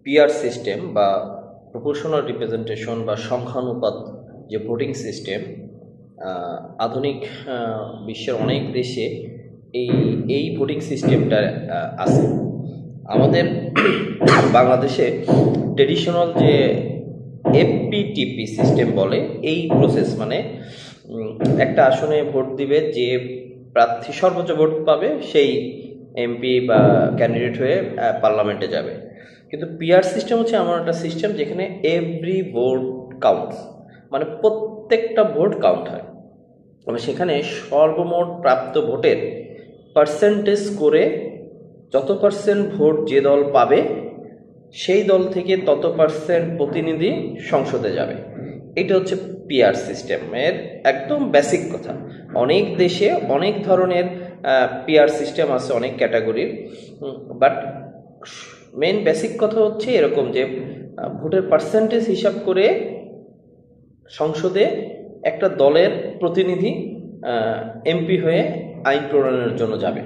PR system বা proportional representation বা সংখ্যানুপাত যে ভোটিং সিস্টেম আধুনিক বিশ্বের অনেক দেশে এই ভোটিং সিস্টেমটা আছে। আমাদের বাংলাদেশে ট্রেডিশনাল যে এফপিটিপি সিস্টেম বলে এই প্রসেস, মানে একটা আসনে ভোট দিবে, যে প্রার্থী সর্বোচ্চ ভোট পাবে সেই এমপি বা ক্যান্ডিডেট হয়ে পার্লামেন্টে যাবে। কিন্তু পিআর সিস্টেম হচ্ছে এমন একটা সিস্টেম যেখানে এভরি ভোট কাউন্টস, মানে প্রত্যেকটা ভোট কাউন্ট হয় এবং সেখানে সর্বমোট প্রাপ্ত ভোটের পার্সেন্টেজ করে যত পার্সেন্ট ভোট যে দল পাবে সেই দল থেকে তত পার্সেন্ট প্রতিনিধি সংসদে যাবে। এটা হচ্ছে পিআর সিস্টেমের একদম বেসিক কথা। অনেক দেশে অনেক ধরনের পিআর সিস্টেম আছে, অনেক ক্যাটাগরির, বাট মেন বেসিক কথা হচ্ছে এরকম যে ভোটের পার্সেন্টেজ হিসাব করে সংসদে একটা দলের প্রতিনিধি এমপি হয়ে আইন প্রণয়নের জন্য যাবে।